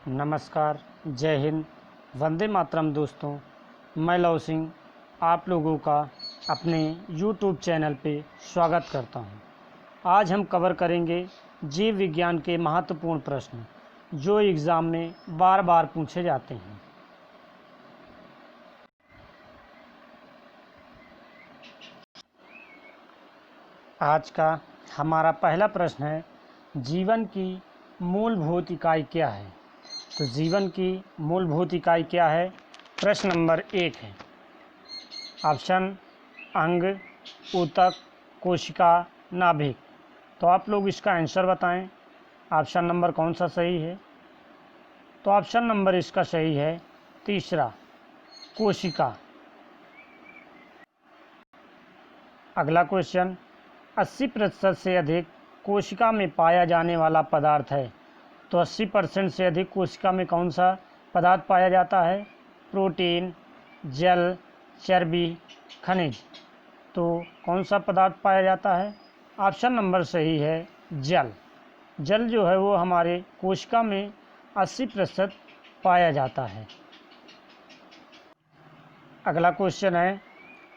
नमस्कार, जय हिंद, वंदे मातरम दोस्तों। मैं लव सिंह आप लोगों का अपने YouTube चैनल पे स्वागत करता हूं। आज हम कवर करेंगे जीव विज्ञान के महत्वपूर्ण प्रश्न जो एग्ज़ाम में बार बार पूछे जाते हैं। आज का हमारा पहला प्रश्न है, जीवन की मूलभूत इकाई क्या है? तो जीवन की मूलभूत इकाई क्या है? प्रश्न नंबर 1 है ऑप्शन अंग, ऊतक, कोशिका, नाभिक। तो आप लोग इसका आंसर बताएं, ऑप्शन नंबर कौन सा सही है? तो ऑप्शन नंबर इसका सही है तीसरा, कोशिका। अगला क्वेश्चन, 80% से अधिक कोशिका में पाया जाने वाला पदार्थ है। तो 80% से अधिक कोशिका में कौन सा पदार्थ पाया जाता है? प्रोटीन, जल, चर्बी, खनिज। तो कौन सा पदार्थ पाया जाता है? ऑप्शन नंबर सही है जल। जल जो है वो हमारे कोशिका में 80% पाया जाता है। अगला क्वेश्चन है,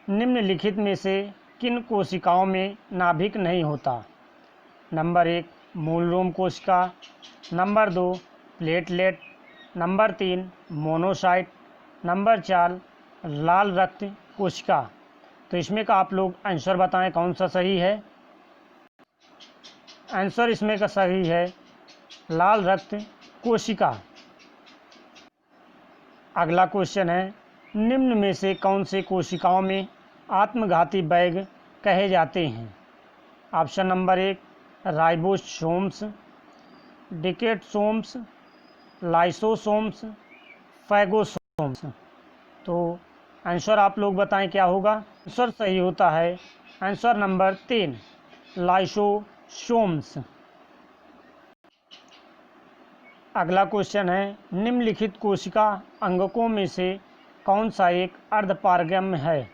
निम्नलिखित में से किन कोशिकाओं में नाभिक नहीं होता? नंबर 1 मूल रोम कोशिका, number 2 platelet, number 3 monocyte, number 4 लाल रक्त कोशिका। तो इसमें का आप लोग आंसर बताएं कौन सा सही है? आंसर इसमें का सही है लाल रक्त कोशिका। अगला क्वेश्चन है, निम्न में से कौन से कोशिकाओं में आत्मघाती बैग कहे जाते हैं? Option number 1 ribosomes, dictyosomes, lysosomes, phagosomes. तो आंसर आप लोग बताएं क्या होगा? आंसर सही होता है आंसर नंबर 3 लाइसोसोम्स। अगला क्वेश्चन है, निम्नलिखित कोशिका अंगकों में से कौन सा एक अर्धपारगम्य है?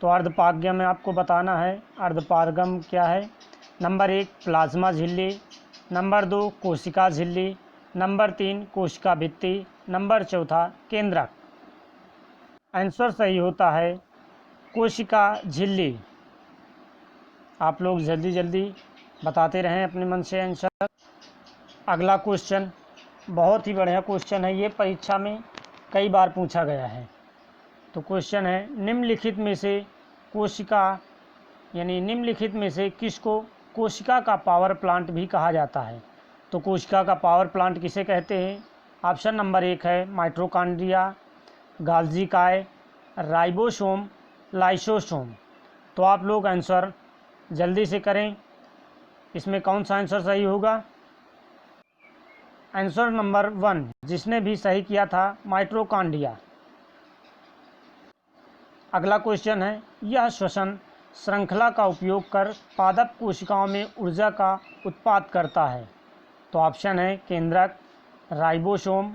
तो अर्धपारगम्य आपको बताना है। अर्धपारगम्य क्या है? नंबर 1 प्लाज्मा झिल्ली, नंबर 2 कोशिका झिल्ली, नंबर 3 कोशिका भित्ति, नंबर 4 केंद्रक। आंसर सही होता है कोशिका झिल्ली। आप लोग जल्दी जल्दी बताते रहें अपने मन से आंसर। अगला क्वेश्चन बहुत ही बढ़िया क्वेश्चन है, ये परीक्षा में कई बार पूछा गया है। तो क्वेश्चन है, निम्नलिखित में से कोशिका यानी निम्नलिखित में से किसको कोशिका का पावर प्लांट भी कहा जाता है? तो कोशिका का पावर प्लांट किसे कहते हैं? ऑप्शन नंबर 1 है माइटोकॉन्ड्रिया, गाल्जी काय, राइबोसोम, लाइसोसोम। तो आप लोग आंसर जल्दी से करें, इसमें कौन सा आंसर सही होगा? आंसर नंबर 1 जिसने भी सही किया था माइटोकॉन्ड्रिया। अगला क्वेश्चन है, यह श्वसन श्रृंखला का उपयोग कर पादप कोशिकाओं में ऊर्जा का उत्पाद करता है। तो ऑप्शन है केंद्रक, राइबोसोम,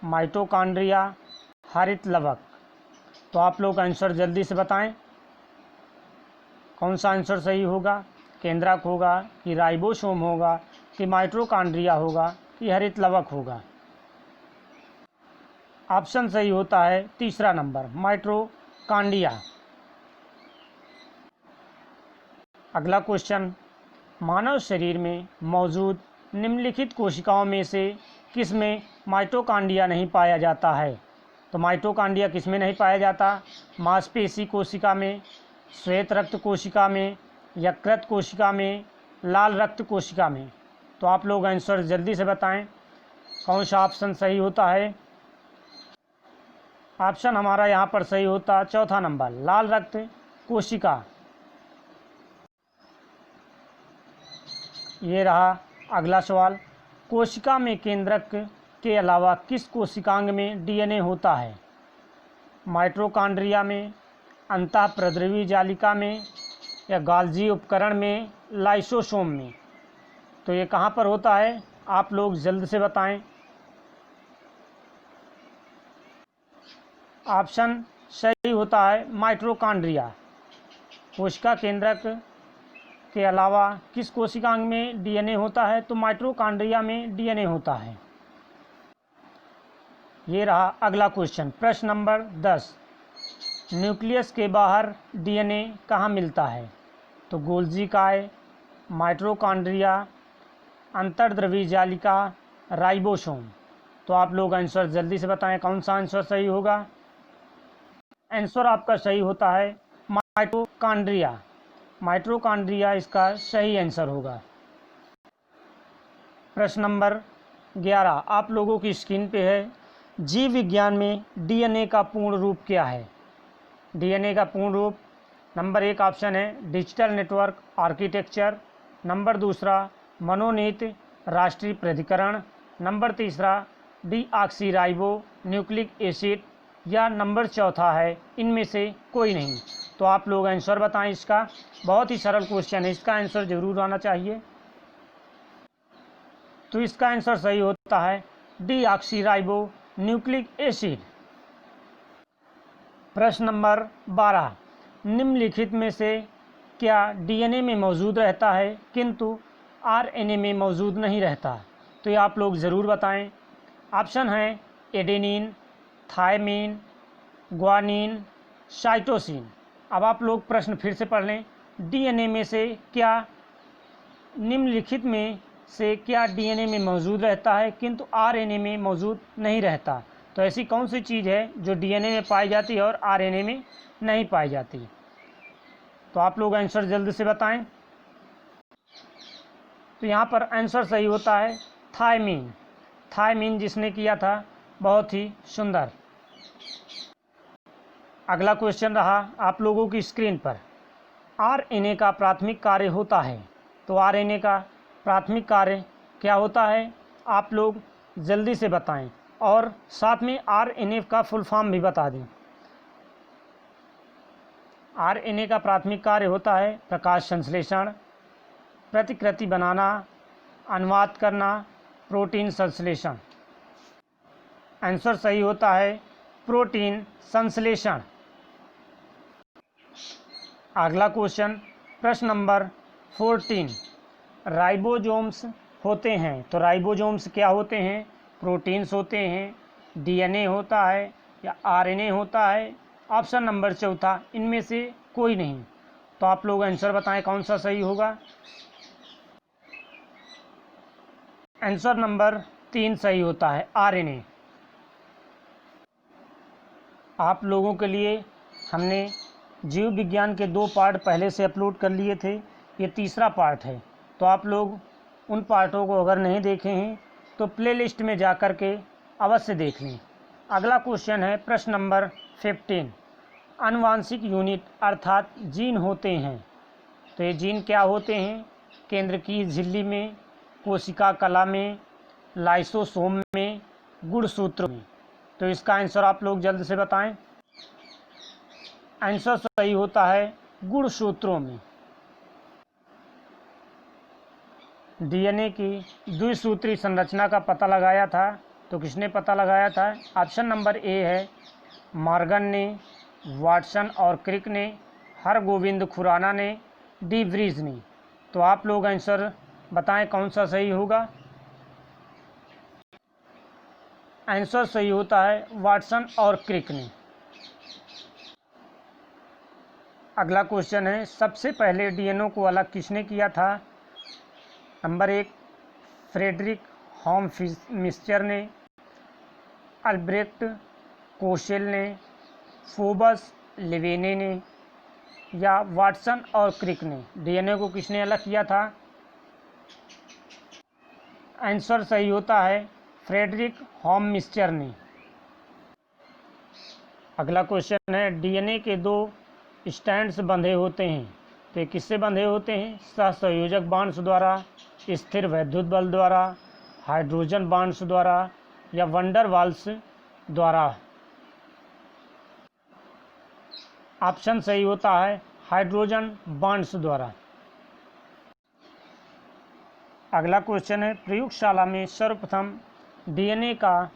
माइटोकॉन्ड्रिया, हरित लवक। तो आप लोग आंसर जल्दी से बताएं कौन सा आंसर सही होगा? केंद्रक होगा कि राइबोसोम होगा कि माइटोकॉन्ड्रिया होगा कि हरित लवक होगा? ऑप्शन सही होता है तीसरा नंबर माइटोकॉन्ड्रिया। अगला क्वेश्चन, मानव शरीर में मौजूद निम्नलिखित कोशिकाओं में से किस में माइटोकॉन्ड्रिया नहीं पाया जाता है? तो माइटोकॉन्ड्रिया किस में नहीं पाया जाता? मांसपेशी कोशिका में, श्वेत रक्त कोशिका में, यकृत कोशिका में, लाल रक्त कोशिका में। तो आप लोग आंसर जल्दी से बताएं कौन सा ऑप्शन सही होता है? ऑप्शन हमारा यहाँ पर सही होता चौथा नंबर लाल रक्त कोशिका। ये रहा अगला सवाल, कोशिका में केंद्रक के अलावा किस कोशिकांग में डीएनए होता है? माइटोकॉन्ड्रिया में, अंतःप्रद्रवी जालिका में, या गाल्जी उपकरण में, लाइसोसोम में। तो ये कहाँ पर होता है? आप लोग जल्द से बताएं। ऑप्शन सही होता है माइटोकॉन्ड्रिया। कोशिका केंद्रक के अलावा किस कोशिकांग में डीएनए होता है? तो माइटोकॉन्ड्रिया में डीएनए होता है। ये रहा अगला क्वेश्चन। प्रश्न नंबर 10, न्यूक्लियस के बाहर डीएनए कहाँ मिलता है? तो गोल्जी काय, माइटोकॉन्ड्रिया, अंतर्द्रव्यी जालिका, राइबोसोम। तो आप लोग आंसर जल्दी से बताएं कौन सा आंसर सही होगा। आंसर आपका सही होता है माइटोकॉन्ड्रिया। माइटोकॉन्ड्रिया इसका सही आंसर होगा। प्रश्न नंबर 11 आप लोगों की स्क्रीन पे है। जीव विज्ञान में डीएनए का पूर्ण रूप क्या है? डीएनए का पूर्ण रूप नंबर 1 ऑप्शन है डिजिटल नेटवर्क आर्किटेक्चर, नंबर 2 मनोनीत राष्ट्रीय प्राधिकरण, नंबर 3 डीऑक्सीराइबो न्यूक्लिक एसिड, या नंबर 4 है इनमें से कोई नहीं। तो आप लोग आंसर बताएं इसका। बहुत ही सरल क्वेश्चन है, इसका आंसर जरूर आना चाहिए। तो इसका आंसर सही होता है डीऑक्सीराइबो न्यूक्लिक एसिड। प्रश्न नंबर 12 निम्नलिखित में से क्या डीएनए में मौजूद रहता है किंतु आरएनए में मौजूद नहीं रहता? तो ये आप लोग ज़रूर बताएं। ऑप्शन है एडेनिन, थायमीन, ग्वानिन, साइटोसिन। अब आप लोग प्रश्न फिर से पढ़ लें। डीएनए में से क्या निम्नलिखित में से क्या डीएनए में मौजूद रहता है किंतु आरएनए में मौजूद नहीं रहता? तो ऐसी कौन सी चीज़ है जो डीएनए में पाई जाती है और आरएनए में नहीं पाई जाती? तो आप लोग आंसर जल्दी से बताएं। तो यहाँ पर आंसर सही होता है थायमीन। थायमीन जिसने किया था, बहुत ही सुंदर। अगला क्वेश्चन रहा आप लोगों की स्क्रीन पर। आरएनए का प्राथमिक कार्य होता है। तो आरएनए का प्राथमिक कार्य क्या होता है? आप लोग जल्दी से बताएं और साथ में आरएनए का फुल फॉर्म भी बता दें। आरएनए का प्राथमिक कार्य होता है प्रकाश संश्लेषण, प्रतिकृति बनाना, अनुवाद करना, प्रोटीन संश्लेषण। आंसर सही होता है प्रोटीन संश्लेषण। अगला क्वेश्चन प्रश्न नंबर 14 राइबोसोम्स होते हैं। तो राइबोसोम्स क्या होते हैं? प्रोटीन्स होते हैं, डीएनए होता है या आरएनए होता है? ऑप्शन नंबर 4 इनमें से कोई नहीं। तो आप लोग आंसर बताएं कौन सा सही होगा। आंसर नंबर 3 सही होता है आरएनए। आप लोगों के लिए हमने जीव विज्ञान के 2 पार्ट पहले से अपलोड कर लिए थे, ये तीसरा पार्ट है। तो आप लोग उन पार्टों को अगर नहीं देखे हैं तो प्लेलिस्ट में जा कर के अवश्य देख लें। अगला क्वेश्चन है प्रश्न नंबर 15 आनुवांशिक यूनिट अर्थात जीन होते हैं। तो ये जीन क्या होते हैं? केंद्र की झिल्ली में, कोशिका कला में, लाइसोसोम में, गुणसूत्र में। तो इसका आंसर आप लोग जल्द से बताएं। आंसर सही होता है गुणसूत्रों में। डीएनए की द्विसूत्री संरचना का पता लगाया था, तो किसने पता लगाया था? ऑप्शन नंबर ए है मॉर्गन ने, वाटसन और क्रिक ने, हरगोविंद खुराना ने, डी व्रीज ने। तो आप लोग आंसर बताएं कौन सा सही होगा। आंसर सही होता है वाटसन और क्रिक ने। अगला क्वेश्चन है सबसे पहले डीएनए को अलग किसने किया था? नंबर 1 फ्रेडरिक हॉममिस्चर ने, अल्ब्रेक्ट कोशेल ने, फोबस लेवेने ने, या वाटसन और क्रिक ने। डीएनए को किसने अलग किया था? आंसर सही होता है फ्रेडरिक हॉममिस्चर ने। अगला क्वेश्चन है डीएनए के 2 स्ट्रैंड्स बंधे होते हैं। तो ये किससे बंधे होते हैं? सहसंयोजक बांड्स द्वारा, स्थिर वैद्युत बल द्वारा, हाइड्रोजन बांड्स द्वारा, या वंडर वाल्स द्वारा। ऑप्शन सही होता है हाइड्रोजन बांड्स द्वारा। अगला क्वेश्चन है प्रयोगशाला में सर्वप्रथम डीएनए का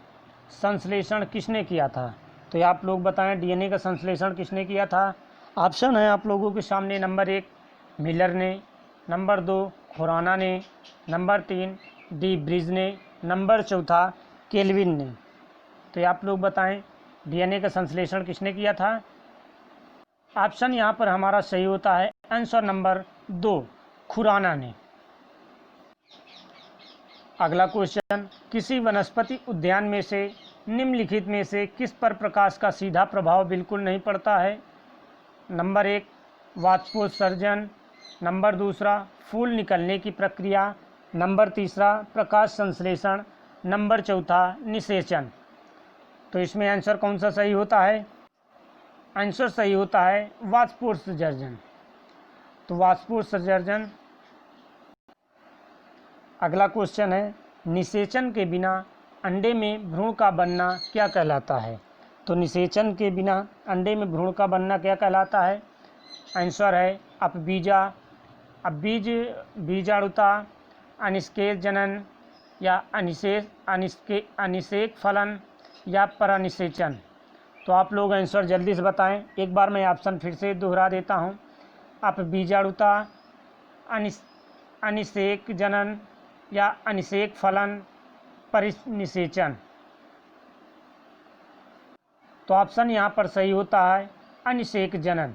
संश्लेषण किसने किया था? तो ये आप लोग बताएं डीएनए का संश्लेषण किसने किया था। ऑप्शन है आप लोगों के सामने। नंबर 1 मिलर ने, नंबर 2 खुराना ने, नंबर 3 डी ब्रिज ने, नंबर 4 केल्विन ने। तो ये आप लोग बताएं डीएनए का संश्लेषण किसने किया था। ऑप्शन यहाँ पर हमारा सही होता है आंसर नंबर 2, खुराना ने। अगला क्वेश्चन, किसी वनस्पति उद्यान में से निम्नलिखित में से किस पर प्रकाश का सीधा प्रभाव बिल्कुल नहीं पड़ता है। नंबर 1 वाष्पोत्सर्जन, नंबर 2 फूल निकलने की प्रक्रिया, नंबर 3 प्रकाश संश्लेषण, नंबर 4 निषेचन। तो इसमें आंसर कौन सा सही होता है। आंसर सही होता है वाष्पोत्सर्जन। तो वाष्पोत्सर्जन। अगला क्वेश्चन है, निषेचन के बिना अंडे में भ्रूण का बनना क्या कहलाता है। तो निषेचन के बिना अंडे में भ्रूण का बनना क्या कहलाता है। आंसर है अपबीजा, बीजाणुता, अनिषेक जनन या अनिषेक फलन या परनिषेचन। तो आप लोग आंसर जल्दी से बताएं। एक बार मैं ऑप्शन फिर से दोहरा देता हूं। अपबीजाणुता, अनिषेक जनन या अनिषेक फलन, परिनिषेचन। तो ऑप्शन यहाँ पर सही होता है अनिषेक जनन।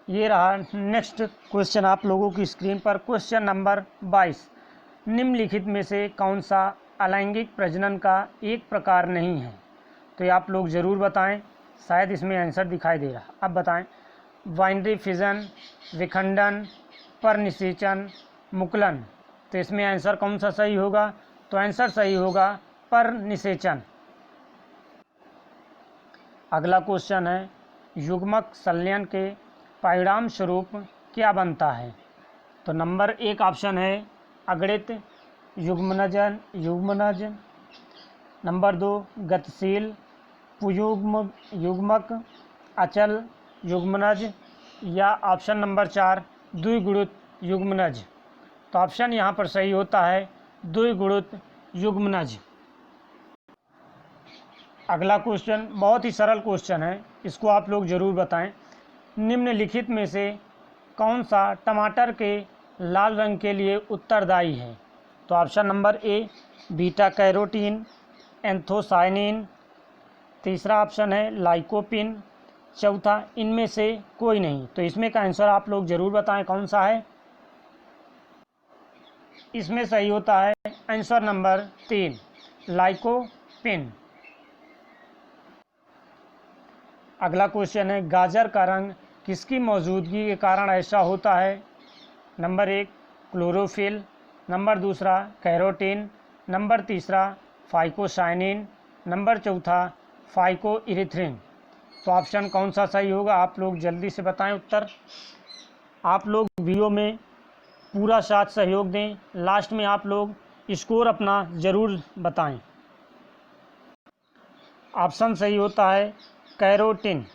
ये रहा नेक्स्ट क्वेश्चन आप लोगों की स्क्रीन पर। क्वेश्चन नंबर 22, निम्नलिखित में से कौन सा अलैंगिक प्रजनन का एक प्रकार नहीं है। तो ये आप लोग ज़रूर बताएं, शायद इसमें आंसर दिखाई दे रहा। अब बताएं, बाइनरी फिजन, विखंडन, परनिषेचन, मुकुलन। तो इसमें आंसर कौन सा सही होगा। तो आंसर सही होगा परनिषेचन। अगला क्वेश्चन है, युग्मक संलयन के परिणाम स्वरूप क्या बनता है। तो नंबर 1 ऑप्शन है अगणित युग्मनज, नंबर 2 गतिशील युग्मक, अचल युग्मनज, या ऑप्शन नंबर 4 द्विगुणित युग्मनज। तो ऑप्शन यहाँ पर सही होता है द्विगुणित युग्मनज। अगला क्वेश्चन बहुत ही सरल क्वेश्चन है, इसको आप लोग ज़रूर बताएं। निम्नलिखित में से कौन सा टमाटर के लाल रंग के लिए उत्तरदायी है। तो option number A beta carotene, anthocyanin, तीसरा ऑप्शन है लाइकोपिन, चौथा इनमें से कोई नहीं। तो इसमें का आंसर आप लोग ज़रूर बताएं कौन सा है। इसमें सही होता है आंसर नंबर 3 लाइकोपिन। अगला क्वेश्चन है, गाजर का रंग किसकी मौजूदगी के कारण ऐसा होता है। Number 1 chlorophyll, number 2 carotene, number 3 phycocyanin, number 4 फाइकोइरिथ्रिन। तो ऑप्शन कौन सा सही होगा, आप लोग जल्दी से बताएं उत्तर। आप लोग वीडियो में पूरा साथ सहयोग दें, लास्ट में आप लोग स्कोर अपना ज़रूर बताएं। ऑप्शन सही होता है कैरोटीन।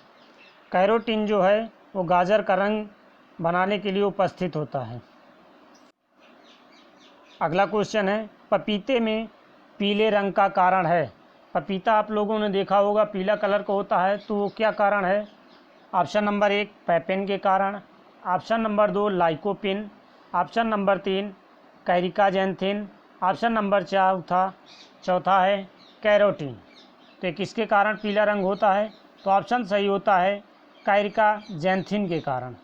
कैरोटीन जो है वो गाजर का रंग बनाने के लिए उपस्थित होता है। अगला क्वेश्चन है, पपीते में पीले रंग का कारण है। पपीता आप लोगों ने देखा होगा पीला कलर का होता है, तो वो क्या कारण है। ऑप्शन नंबर 1 पैपेन के कारण, option number 2 lycopene, option number 3 caricaxanthin, option number चौथा है कैरोटीन। तो किसके कारण पीला रंग होता है। तो ऑप्शन सही होता है कैरिकाजेंथिन के कारण।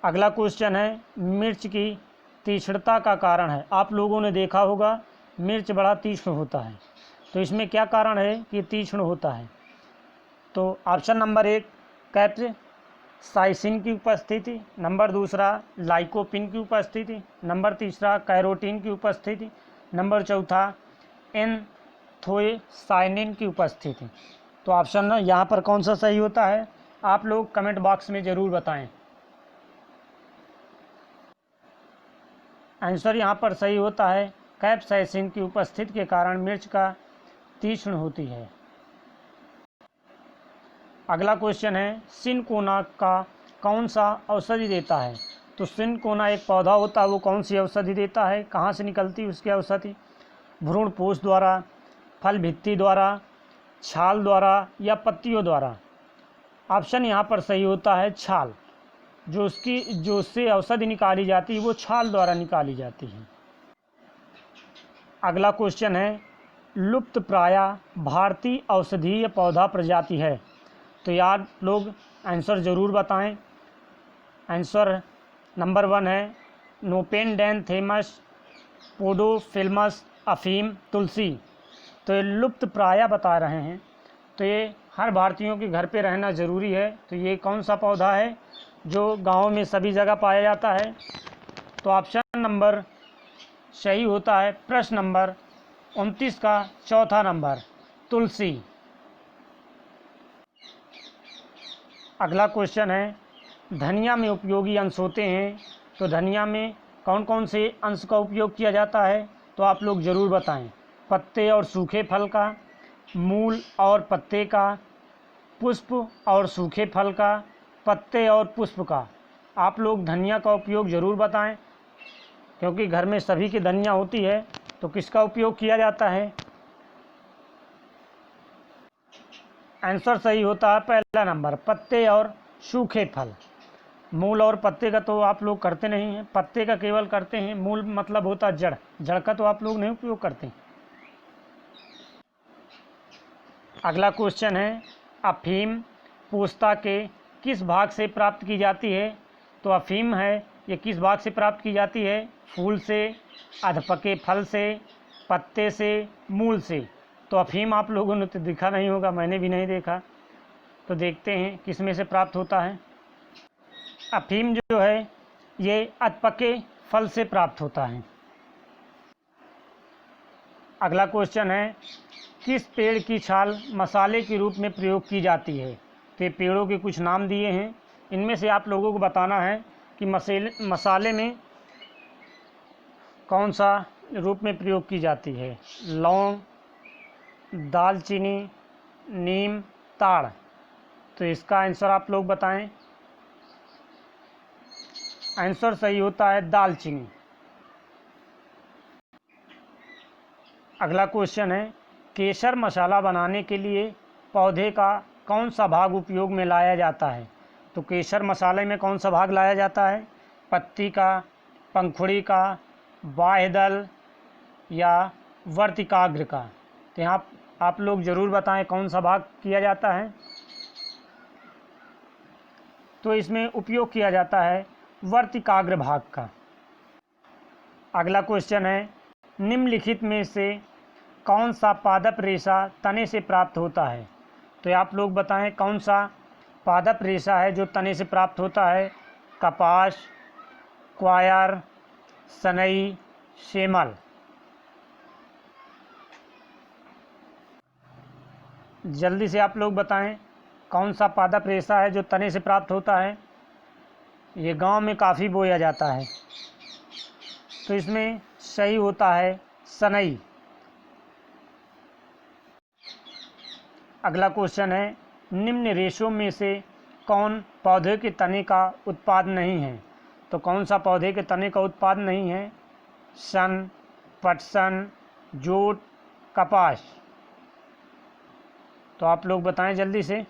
अगला क्वेश्चन है, मिर्च की तीक्ष्णता का कारण है। आप लोगों ने देखा होगा मिर्च बड़ा तीक्ष्ण होता है, तो इसमें क्या कारण है कि तीक्ष्ण होता है। तो ऑप्शन नंबर 1 कैप्साइसिन की उपस्थिति, नंबर 2 लाइकोपिन की उपस्थिति, नंबर 3 कैरोटीन की उपस्थिति, नंबर 4 एंथोसायनिन की उपस्थिति। तो ऑप्शन यहाँ पर कौन सा सही होता है, आप लोग कमेंट बॉक्स में ज़रूर बताएं। आंसर यहाँ पर सही होता है कैप्साइसिन की उपस्थिति के कारण मिर्च का तीक्ष्ण होती है। अगला क्वेश्चन है, सिनकोना का कौन सा औषधि देता है। तो सिनकोना एक पौधा होता है, वो कौन सी औषधि देता है, कहाँ से निकलती है उसकी औषधि। भ्रूणपोष द्वारा, फल भित्ति द्वारा, छाल द्वारा या पत्तियों द्वारा। ऑप्शन यहाँ पर सही होता है छाल। जो उससे औषधि निकाली जाती है वो छाल द्वारा निकाली जाती है। अगला क्वेश्चन है, लुप्त प्राय भारतीय औषधीय पौधा प्रजाति है। तो यार लोग आंसर ज़रूर बताएं। आंसर नंबर 1 है नोपेंडेंथेमस पोडोफिल्मस अफीम तुलसी। तो ये लुप्त प्राय बता रहे हैं, तो ये हर भारतीयों के घर पे रहना ज़रूरी है। तो ये कौन सा पौधा है जो गाँव में सभी जगह पाया जाता है? तो ऑप्शन नंबर सही होता है प्रश्न नंबर 29 का चौथा नंबर, तुलसी। अगला क्वेश्चन है, धनिया में उपयोगी अंश होते हैं। तो धनिया में कौन कौन से अंश का उपयोग किया जाता है? तो आप लोग ज़रूर बताएं। पत्ते और सूखे फल का, मूल और पत्ते का, पुष्प और सूखे फल का, पत्ते और पुष्प का। आप लोग धनिया का उपयोग ज़रूर बताएं, क्योंकि घर में सभी की धनिया होती है। तो किसका उपयोग किया जाता है? आंसर सही होता है पहला नंबर, पत्ते और सूखे फल। मूल और पत्ते का तो आप लोग करते नहीं हैं, पत्ते का केवल करते हैं। मूल मतलब होता है जड़, जड़ का तो आप लोग नहीं उपयोग करते। अगला क्वेश्चन है, अफीम पोस्ता के किस भाग से प्राप्त की जाती है? तो अफीम है ये किस भाग से प्राप्त की जाती है? फूल से, अधपके फल से, पत्ते से, मूल से। तो अफीम आप लोगों ने तो देखा नहीं होगा, मैंने भी नहीं देखा। तो देखते हैं किस में से प्राप्त होता है। अफीम जो है ये अधपके फल से प्राप्त होता है। अगला क्वेश्चन है, किस पेड़ की छाल मसाले के रूप में प्रयोग की जाती है? तो ये पेड़ों के कुछ नाम दिए हैं, इनमें से आप लोगों को बताना है कि मसाले में कौन सा रूप में प्रयोग की जाती है। लौंग, दालचीनी, नीम, ताड़। तो इसका आंसर आप लोग बताएं। आंसर सही होता है दालचीनी। अगला क्वेश्चन है, केसर मसाला बनाने के लिए पौधे का कौन सा भाग उपयोग में लाया जाता है? तो केसर मसाले में कौन सा भाग लाया जाता है? पत्ती का, पंखुड़ी का, बाह्यदल या वर्तिकाग्र का। तो यहाँ आप लोग ज़रूर बताएं कौन सा भाग किया जाता है। तो इसमें उपयोग किया जाता है वर्तिकाग्र भाग का। अगला क्वेश्चन है, निम्नलिखित में से कौन सा पादप रेशा तने से प्राप्त होता है? तो आप लोग बताएं कौन सा पादप रेशा है जो तने से प्राप्त होता है? कपास, क्वायर, सनई, सेमल। जल्दी से आप लोग बताएं कौन सा पादप रेशा है जो तने से प्राप्त होता है? ये गांव में काफ़ी बोया जाता है। तो इसमें सही होता है सनई। अगला क्वेश्चन है, निम्न रेशों में से कौन पौधे के तने का उत्पाद नहीं है? तो कौन सा पौधे के तने का उत्पाद नहीं है? सन, पटसन, जूट, कपास। तो आप लोग बताएं जल्दी से।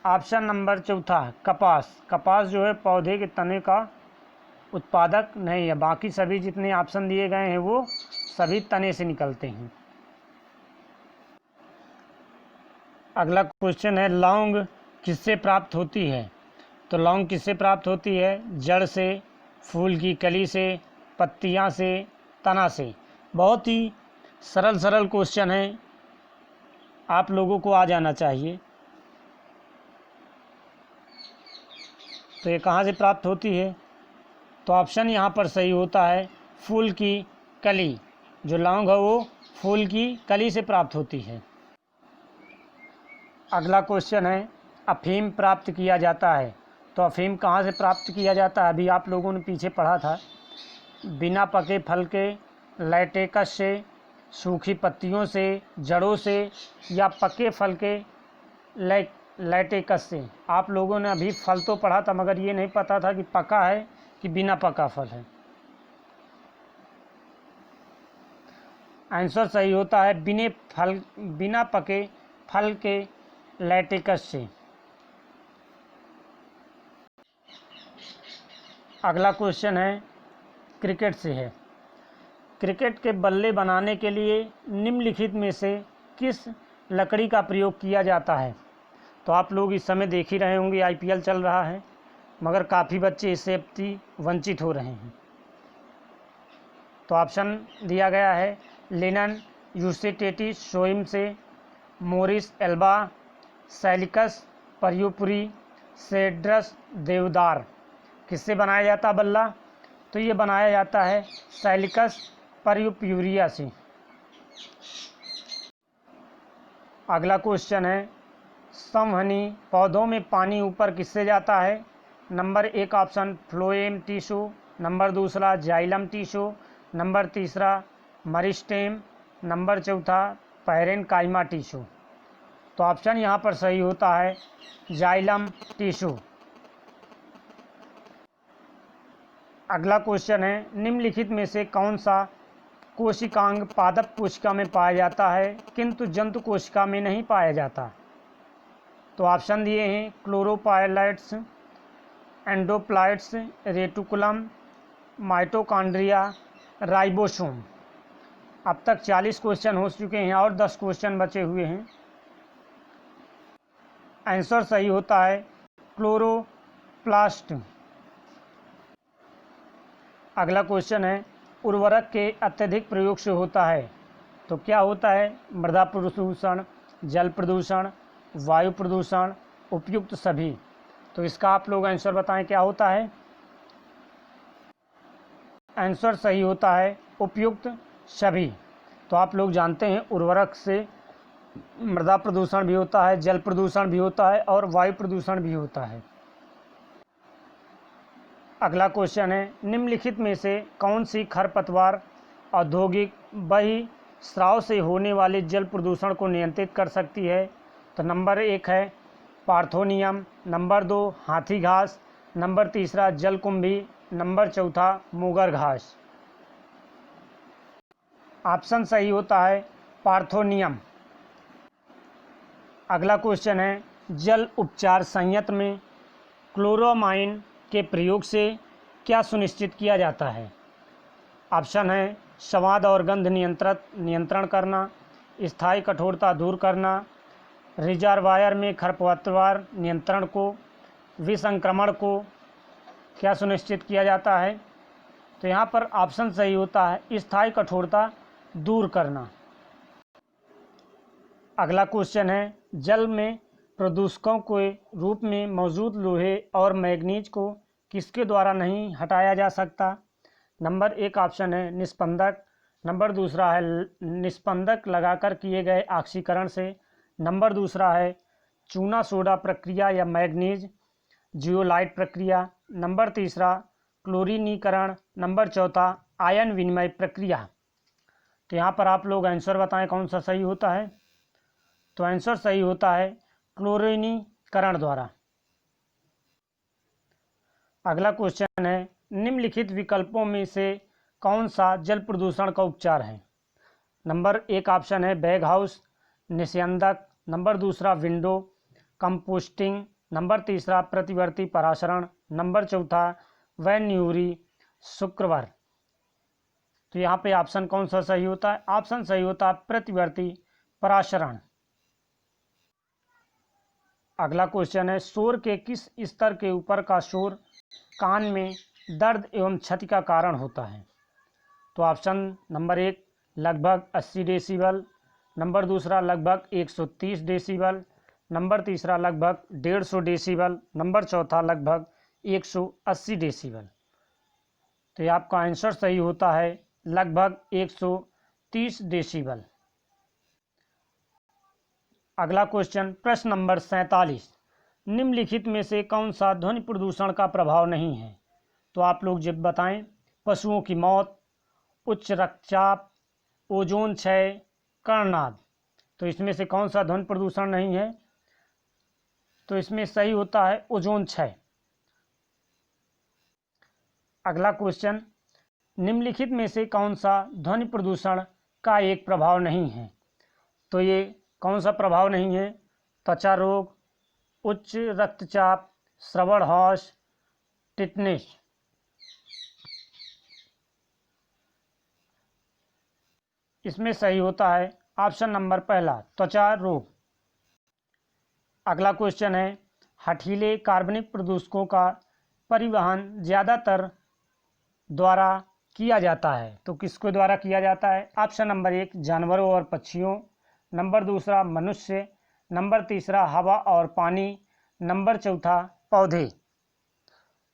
ऑप्शन नंबर चौथा कपास। कपास जो है पौधे के तने का उत्पादक नहीं है। बाकी सभी जितने ऑप्शन दिए गए हैं वो सभी तने से निकलते हैं। अगला क्वेश्चन है, लौंग किससे प्राप्त होती है? तो लौंग किससे प्राप्त होती है? जड़ से, फूल की कली से, पत्तियां से, तना से। बहुत ही सरल क्वेश्चन है, आप लोगों को आ जाना चाहिए। तो ये कहाँ से प्राप्त होती है? तो ऑप्शन यहाँ पर सही होता है फूल की कली। जो लौंग है वो फूल की कली से प्राप्त होती है। अगला क्वेश्चन है, अफीम प्राप्त किया जाता है। तो अफीम कहाँ से प्राप्त किया जाता है? अभी आप लोगों ने पीछे पढ़ा था, बिना पके फल के लैटेकस से, सूखी पत्तियों से, जड़ों से, या पके फल के लैटेकस से। आप लोगों ने अभी फल तो पढ़ा था, मगर ये नहीं पता था कि पका है कि बिना पका फल है। आंसर सही होता है बिना पके फल के लैटेकस से। अगला क्वेश्चन है क्रिकेट से है। क्रिकेट के बल्ले बनाने के लिए निम्नलिखित में से किस लकड़ी का प्रयोग किया जाता है? तो आप लोग इस समय देख ही रहे होंगे, IPL चल रहा है, मगर काफ़ी बच्चे इससे अति वंचित हो रहे हैं। तो ऑप्शन दिया गया है लिनन यूसेटेटिस शोइम से, मोरिस एल्बा, सैलिकस पर्यूपुरी, सेड्रस देवदार। किससे बनाया जाता बल्ला? तो ये बनाया जाता है सैलिकस पर्यूप्यूरिया से। अगला क्वेश्चन है, संवहनी पौधों में पानी ऊपर किससे जाता है? Number 1 option phloem tissue, number 2 xylem tissue, number 3 meristem, number 4 parenchyma tissue. तो ऑप्शन यहाँ पर सही होता है जाइलम टिश्यू। अगला क्वेश्चन है, निम्नलिखित में से कौन सा कोशिकांग पादप कोशिका में पाया जाता है किंतु जंतु कोशिका में नहीं पाया जाता? तो ऑप्शन दिए हैं क्लोरोपाइलाइट्स, एंडोप्लाइट्स, रेटिकुलम, माइटोकॉन्ड्रिया, राइबोसोम। अब तक 40 क्वेश्चन हो चुके हैं और 10 क्वेश्चन बचे हुए हैं। आंसर सही होता है क्लोरोप्लास्ट। अगला क्वेश्चन है, उर्वरक के अत्यधिक प्रयोग से होता है? तो क्या होता है? मृदा प्रदूषण, जल प्रदूषण, वायु प्रदूषण, उपयुक्त सभी। तो इसका आप लोग आंसर बताएं क्या होता है? आंसर सही होता है उपयुक्त सभी। तो आप लोग जानते हैं उर्वरक से मृदा प्रदूषण भी होता है, जल प्रदूषण भी होता है और वायु प्रदूषण भी होता है। अगला क्वेश्चन है, निम्नलिखित में से कौन सी खरपतवार औद्योगिक बहिस्राव से होने वाले जल प्रदूषण को नियंत्रित कर सकती है? तो नंबर 1 है पार्थोनियम, नंबर 2 हाथी घास, नंबर 3 जलकुंभी, नंबर 4 मुगर घास। ऑप्शन सही होता है पार्थोनियम। अगला क्वेश्चन है, जल उपचार संयंत्र में क्लोरामाइन के प्रयोग से क्या सुनिश्चित किया जाता है? ऑप्शन है स्वाद और गंध नियंत्रण करना, स्थायी कठोरता दूर करना, रिजर्वायर में खरपतवार नियंत्रण को, विसंक्रमण को क्या सुनिश्चित किया जाता है? तो यहाँ पर ऑप्शन सही होता है स्थायी कठोरता दूर करना। अगला क्वेश्चन है, जल में प्रदूषकों के रूप में मौजूद लोहे और मैग्नीज को किसके द्वारा नहीं हटाया जा सकता? नंबर 1 ऑप्शन है निस्पंदक, नंबर 2 है निस्पंदक लगाकर किए गए ऑक्सीकरण से, नंबर 2 है चूना सोडा प्रक्रिया या मैग्नीज जियोलाइट प्रक्रिया, नंबर 3 क्लोरीनीकरण, नंबर 4 आयन विनिमय प्रक्रिया। तो यहाँ पर आप लोग आंसर बताएं कौन सा सही होता है? तो आंसर सही होता है क्लोरीनीकरण द्वारा। अगला क्वेश्चन है, निम्नलिखित विकल्पों में से कौन सा जल प्रदूषण का उपचार है? नंबर 1 ऑप्शन है बैग हाउस निस्यंदक, नंबर 2 विंडो कंपोस्टिंग, नंबर 3 प्रतिवर्ती परासरण, नंबर 4 वैन्यूरी शुक्रवार। तो यहाँ पे ऑप्शन कौन सा सही होता है? ऑप्शन सही होता है प्रतिवर्ती परासरण। अगला क्वेश्चन है, शोर के किस स्तर के ऊपर का शोर कान में दर्द एवं क्षति का कारण होता है? तो ऑप्शन नंबर 1 लगभग 80 डेसिबल, नंबर 2 लगभग 130 डेसिबल, नंबर 3 लगभग 150 डेसिबल, नंबर 4 लगभग 180 डेसिबल। तो ये आपका आंसर सही होता है लगभग 130 डेसिबल। अगला क्वेश्चन प्रश्न नंबर 47, निम्नलिखित में से कौन सा ध्वनि प्रदूषण का प्रभाव नहीं है? तो आप लोग जब बताएं, पशुओं की मौत, उच्च रक्तचाप, ओजोन क्षय, कर्णनाद। तो इसमें से कौन सा ध्वनि प्रदूषण नहीं है? तो इसमें सही होता है ओजोन क्षय। अगला क्वेश्चन, निम्नलिखित में से कौन सा ध्वनि प्रदूषण का एक प्रभाव नहीं है? तो ये कौन सा प्रभाव नहीं है? त्वचा रोग, उच्च रक्तचाप, श्रवण ह्रास, टिटनेस। इसमें सही होता है ऑप्शन नंबर पहला, त्वचा रोग। अगला क्वेश्चन है, हठीले कार्बनिक प्रदूषकों का परिवहन ज़्यादातर द्वारा किया जाता है, तो किसके द्वारा किया जाता है? ऑप्शन नंबर एक, जानवरों और पक्षियों, नंबर दूसरा मनुष्य, नंबर तीसरा हवा और पानी, नंबर चौथा पौधे।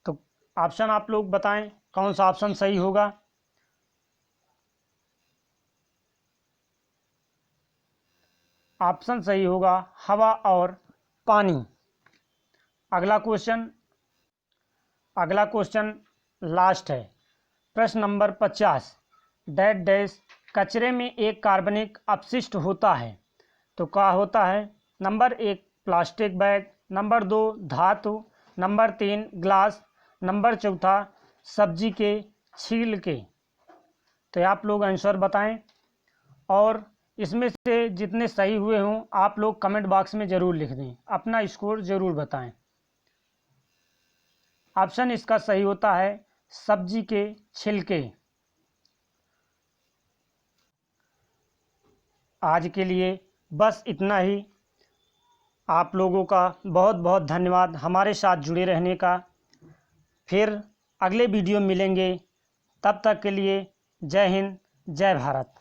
तो ऑप्शन आप लोग बताएं कौन सा ऑप्शन सही होगा। ऑप्शन सही होगा हवा और पानी। अगला क्वेश्चन लास्ट है, प्रश्न नंबर 50, डैश डैश कचरे में एक कार्बनिक अपशिष्ट होता है, तो क्या होता है? नंबर एक प्लास्टिक बैग, नंबर दो धातु, नंबर तीन ग्लास, नंबर चौथा सब्जी के छिलके। तो आप लोग आंसर बताएं और इसमें से जितने सही हुए हों आप लोग कमेंट बॉक्स में ज़रूर लिख दें, अपना स्कोर ज़रूर बताएं। ऑप्शन इसका सही होता है सब्जी के छिलके। आज के लिए बस इतना ही। आप लोगों का बहुत बहुत धन्यवाद हमारे साथ जुड़े रहने का। फिर अगले वीडियो मिलेंगे, तब तक के लिए जय हिंद, जय भारत।